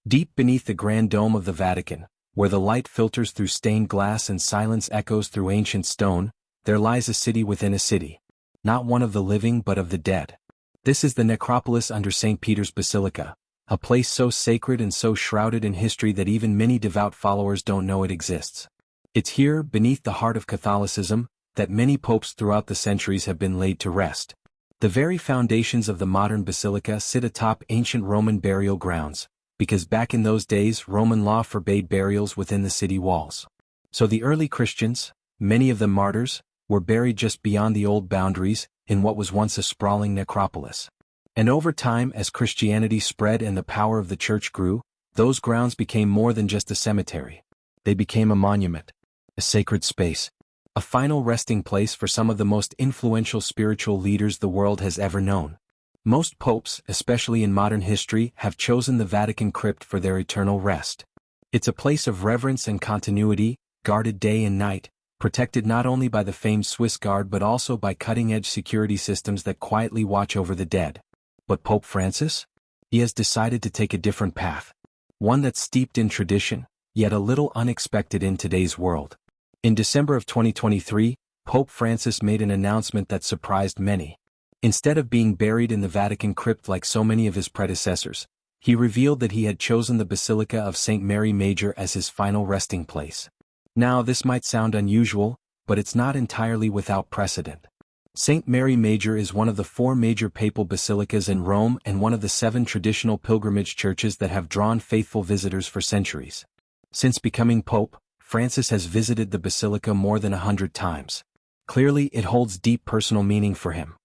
Deep beneath the grand dome of the Vatican, where the light filters through stained glass and silence echoes through ancient stone, there lies a city within a city. Not one of the living but of the dead. This is the necropolis under St. Peter's Basilica, a place so sacred and so shrouded in history that even many devout followers don't know it exists. It's here, beneath the heart of Catholicism, that many popes throughout the centuries have been laid to rest. The very foundations of the modern basilica sit atop ancient Roman burial grounds, because back in those days Roman law forbade burials within the city walls. So the early Christians, many of them martyrs, were buried just beyond the old boundaries, in what was once a sprawling necropolis. And over time, as Christianity spread and the power of the church grew, those grounds became more than just a cemetery. They became a monument, a sacred space, a final resting place for some of the most influential spiritual leaders the world has ever known. Most popes, especially in modern history, have chosen the Vatican crypt for their eternal rest. It's a place of reverence and continuity, guarded day and night, protected not only by the famed Swiss Guard but also by cutting-edge security systems that quietly watch over the dead. But Pope Francis? He has decided to take a different path. One that's steeped in tradition, yet a little unexpected in today's world. In December of 2023, Pope Francis made an announcement that surprised many. Instead of being buried in the Vatican crypt like so many of his predecessors, he revealed that he had chosen the Basilica of St. Mary Major as his final resting place. Now, this might sound unusual, but it's not entirely without precedent. St. Mary Major is one of the 4 major papal basilicas in Rome and one of the 7 traditional pilgrimage churches that have drawn faithful visitors for centuries. Since becoming pope, Francis has visited the basilica more than 100 times. Clearly, it holds deep personal meaning for him.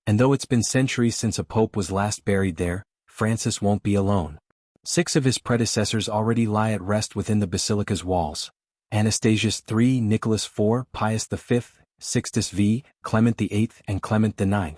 And though it's been centuries since a pope was last buried there, Francis won't be alone. 6 of his predecessors already lie at rest within the basilica's walls. Anastasius III, Nicholas IV, Pius V, Sixtus V, Clement VIII, and Clement IX.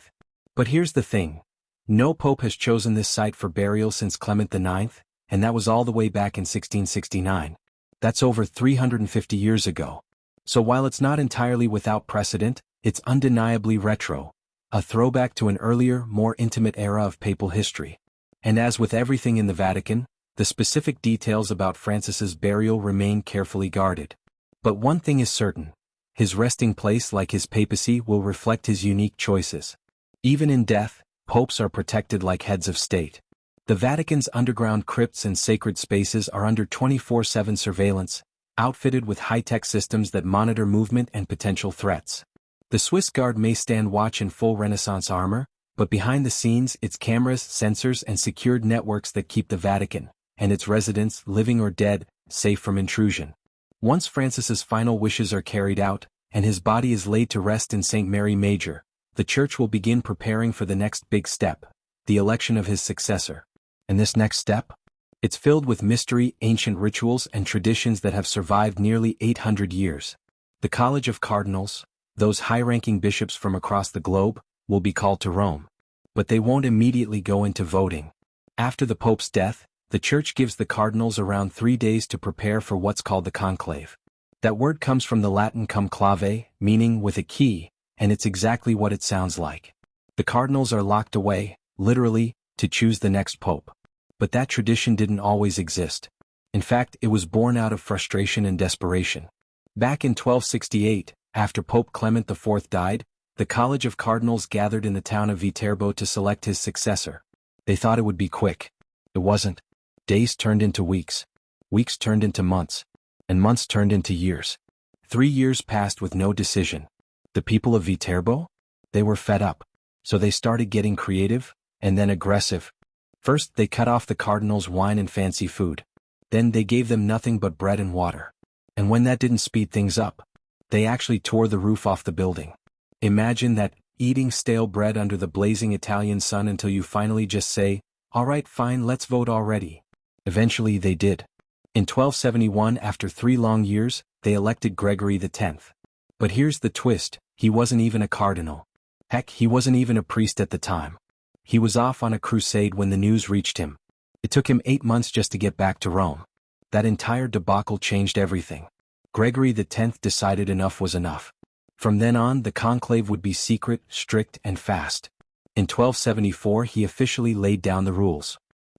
But here's the thing. No pope has chosen this site for burial since Clement IX, and that was all the way back in 1669. That's over 350 years ago. So while it's not entirely without precedent, it's undeniably retro. A throwback to an earlier, more intimate era of papal history. And as with everything in the Vatican, the specific details about Francis's burial remain carefully guarded. But one thing is certain. His resting place, like his papacy, will reflect his unique choices. Even in death, popes are protected like heads of state. The Vatican's underground crypts and sacred spaces are under 24/7 surveillance, outfitted with high-tech systems that monitor movement and potential threats. The Swiss Guard may stand watch in full Renaissance armor, but behind the scenes it's cameras, sensors, and secured networks that keep the Vatican, and its residents, living or dead, safe from intrusion. Once Francis's final wishes are carried out, and his body is laid to rest in St. Mary Major, the Church will begin preparing for the next big step, the election of his successor. And this next step? It's filled with mystery, ancient rituals, and traditions that have survived nearly 800 years. The College of Cardinals, those high-ranking bishops from across the globe, will be called to Rome. But they won't immediately go into voting. After the Pope's death, the Church gives the cardinals around 3 days to prepare for what's called the conclave. That word comes from the Latin cum clave, meaning with a key, and it's exactly what it sounds like. The cardinals are locked away, literally, to choose the next pope. But that tradition didn't always exist. In fact, it was born out of frustration and desperation. Back in 1268, after Pope Clement IV died, the College of Cardinals gathered in the town of Viterbo to select his successor. They thought it would be quick. It wasn't. Days turned into weeks. Weeks turned into months. And months turned into years. 3 years passed with no decision. The people of Viterbo? They were fed up. So they started getting creative, and then aggressive. First, they cut off the cardinals' wine and fancy food. Then they gave them nothing but bread and water. And when that didn't speed things up, they actually tore the roof off the building. Imagine that, eating stale bread under the blazing Italian sun until you finally just say, "All right, fine, let's vote already." Eventually they did. In 1271, after 3 long years, they elected Gregory X. But here's the twist, he wasn't even a cardinal. Heck, he wasn't even a priest at the time. He was off on a crusade when the news reached him. It took him 8 months just to get back to Rome. That entire debacle changed everything. Gregory X decided enough was enough. From then on, the conclave would be secret, strict, and fast. In 1274 he officially laid down the rules.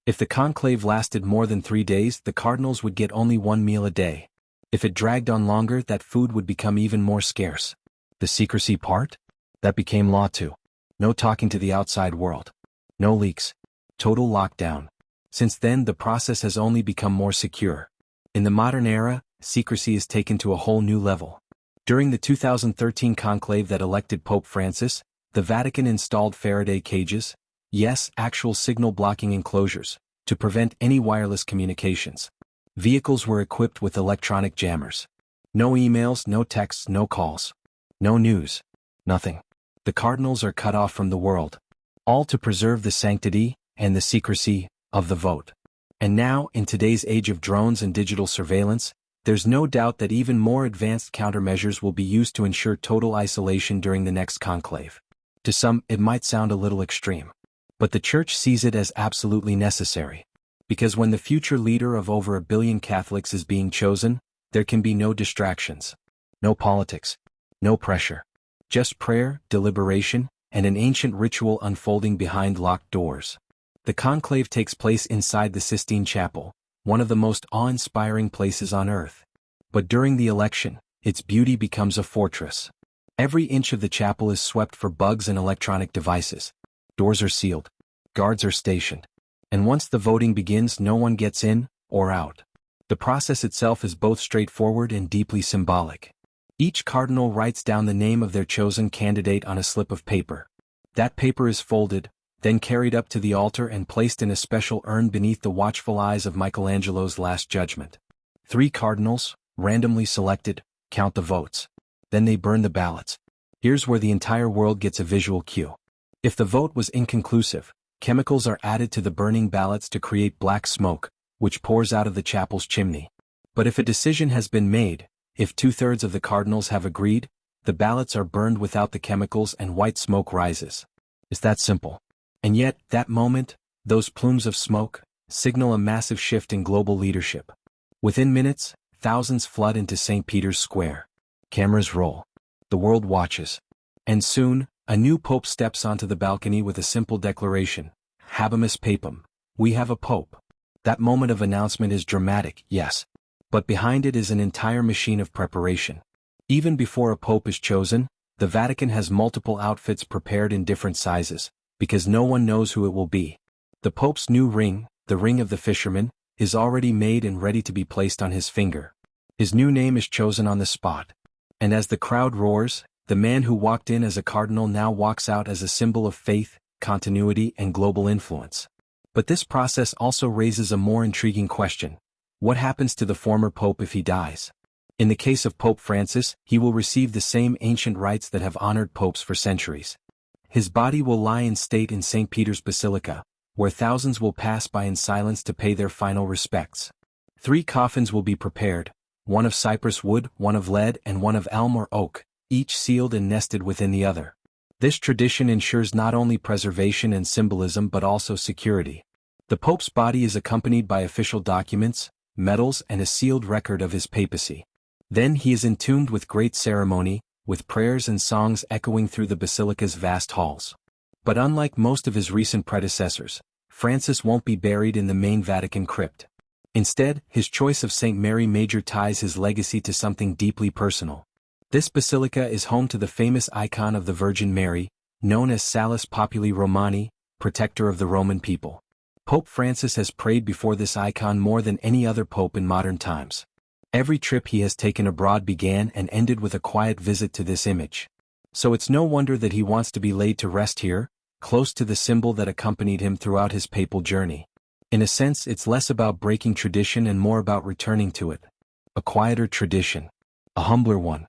If the conclave lasted more than 3 days, the cardinals would get only one meal a day. If it dragged on longer, that food would become even more scarce. The secrecy part? That became law too. No talking to the outside world. No leaks. Total lockdown. Since then, the process has only become more secure. In the modern era, secrecy is taken to a whole new level. During the 2013 conclave that elected Pope Francis, the Vatican installed Faraday cages, yes, actual signal-blocking enclosures, to prevent any wireless communications. Vehicles were equipped with electronic jammers. No emails, no texts, no calls. No news. Nothing. The cardinals are cut off from the world. All to preserve the sanctity and the secrecy of the vote. And now, in today's age of drones and digital surveillance, there's no doubt that even more advanced countermeasures will be used to ensure total isolation during the next conclave. To some, it might sound a little extreme. But the Church sees it as absolutely necessary. Because when the future leader of over 1 billion Catholics is being chosen, there can be no distractions. No politics. No pressure. Just prayer, deliberation, and an ancient ritual unfolding behind locked doors. The conclave takes place inside the Sistine Chapel, one of the most awe-inspiring places on earth. But during the election, its beauty becomes a fortress. Every inch of the chapel is swept for bugs and electronic devices. Doors are sealed. Guards are stationed. And once the voting begins, no one gets in or out. The process itself is both straightforward and deeply symbolic. Each cardinal writes down the name of their chosen candidate on a slip of paper. That paper is folded, then carried up to the altar and placed in a special urn beneath the watchful eyes of Michelangelo's Last Judgment. 3 cardinals, randomly selected, count the votes. Then they burn the ballots. Here's where the entire world gets a visual cue. If the vote was inconclusive, chemicals are added to the burning ballots to create black smoke, which pours out of the chapel's chimney. But if a decision has been made, if 2/3 of the cardinals have agreed, the ballots are burned without the chemicals and white smoke rises. It's that simple. And yet, that moment, those plumes of smoke, signal a massive shift in global leadership. Within minutes, thousands flood into St. Peter's Square. Cameras roll. The world watches. And soon, a new pope steps onto the balcony with a simple declaration: Habemus Papam. We have a pope. That moment of announcement is dramatic, yes. But behind it is an entire machine of preparation. Even before a pope is chosen, the Vatican has multiple outfits prepared in different sizes, because no one knows who it will be. The Pope's new ring, the ring of the fisherman, is already made and ready to be placed on his finger. His new name is chosen on the spot. And as the crowd roars, the man who walked in as a cardinal now walks out as a symbol of faith, continuity, and global influence. But this process also raises a more intriguing question. What happens to the former pope if he dies? In the case of Pope Francis, he will receive the same ancient rites that have honored popes for centuries. His body will lie in state in St. Peter's Basilica, where thousands will pass by in silence to pay their final respects. 3 coffins will be prepared, one of cypress wood, one of lead, and one of elm or oak, each sealed and nested within the other. This tradition ensures not only preservation and symbolism but also security. The Pope's body is accompanied by official documents, medals, and a sealed record of his papacy. Then he is entombed with great ceremony, with prayers and songs echoing through the basilica's vast halls. But unlike most of his recent predecessors, Francis won't be buried in the main Vatican crypt. Instead, his choice of St. Mary Major ties his legacy to something deeply personal. This basilica is home to the famous icon of the Virgin Mary, known as Salus Populi Romani, protector of the Roman people. Pope Francis has prayed before this icon more than any other pope in modern times. Every trip he has taken abroad began and ended with a quiet visit to this image. So it's no wonder that he wants to be laid to rest here, close to the symbol that accompanied him throughout his papal journey. In a sense, it's less about breaking tradition and more about returning to it. A quieter tradition. A humbler one.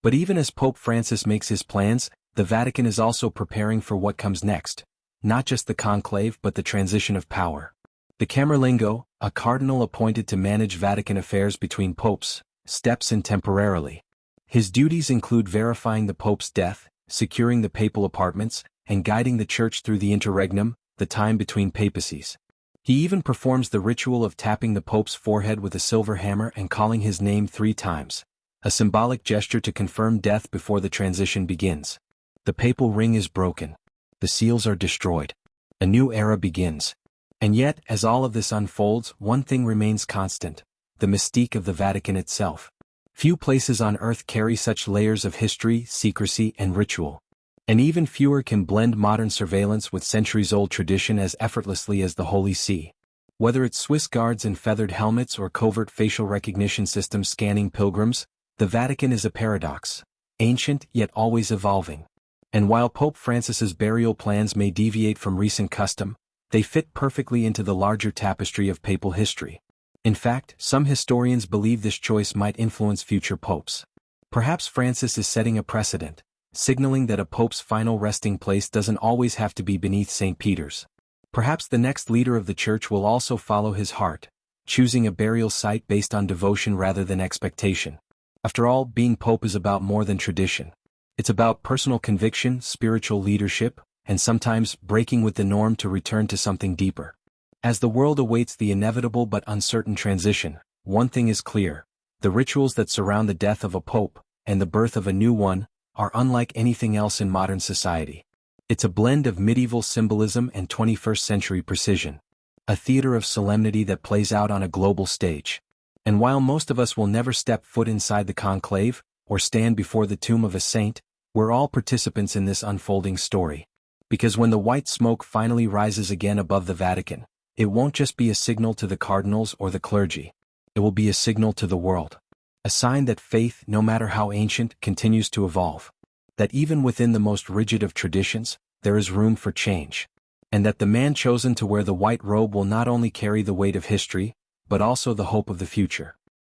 But even as Pope Francis makes his plans, the Vatican is also preparing for what comes next. Not just the conclave but the transition of power. The Camerlengo, a cardinal appointed to manage Vatican affairs between popes, steps in temporarily. His duties include verifying the pope's death, securing the papal apartments, and guiding the church through the interregnum, the time between papacies. He even performs the ritual of tapping the pope's forehead with a silver hammer and calling his name 3 times, a symbolic gesture to confirm death before the transition begins. The papal ring is broken. The seals are destroyed. A new era begins. And yet, as all of this unfolds, one thing remains constant: the mystique of the Vatican itself. Few places on earth carry such layers of history, secrecy, and ritual. And even fewer can blend modern surveillance with centuries-old tradition as effortlessly as the Holy See. Whether it's Swiss guards in feathered helmets or covert facial recognition systems scanning pilgrims, the Vatican is a paradox, ancient yet always evolving. And while Pope Francis's burial plans may deviate from recent custom, they fit perfectly into the larger tapestry of papal history. In fact, some historians believe this choice might influence future popes. Perhaps Francis is setting a precedent, signaling that a pope's final resting place doesn't always have to be beneath St. Peter's. Perhaps the next leader of the Church will also follow his heart, choosing a burial site based on devotion rather than expectation. After all, being pope is about more than tradition. It's about personal conviction, spiritual leadership, and sometimes breaking with the norm to return to something deeper. As the world awaits the inevitable but uncertain transition, one thing is clear: the rituals that surround the death of a pope, and the birth of a new one, are unlike anything else in modern society. It's a blend of medieval symbolism and 21st-century precision. A theater of solemnity that plays out on a global stage. And while most of us will never step foot inside the conclave, or stand before the tomb of a saint, we're all participants in this unfolding story. Because when the white smoke finally rises again above the Vatican, it won't just be a signal to the cardinals or the clergy. It will be a signal to the world. A sign that faith, no matter how ancient, continues to evolve. That even within the most rigid of traditions, there is room for change. And that the man chosen to wear the white robe will not only carry the weight of history, but also the hope of the future.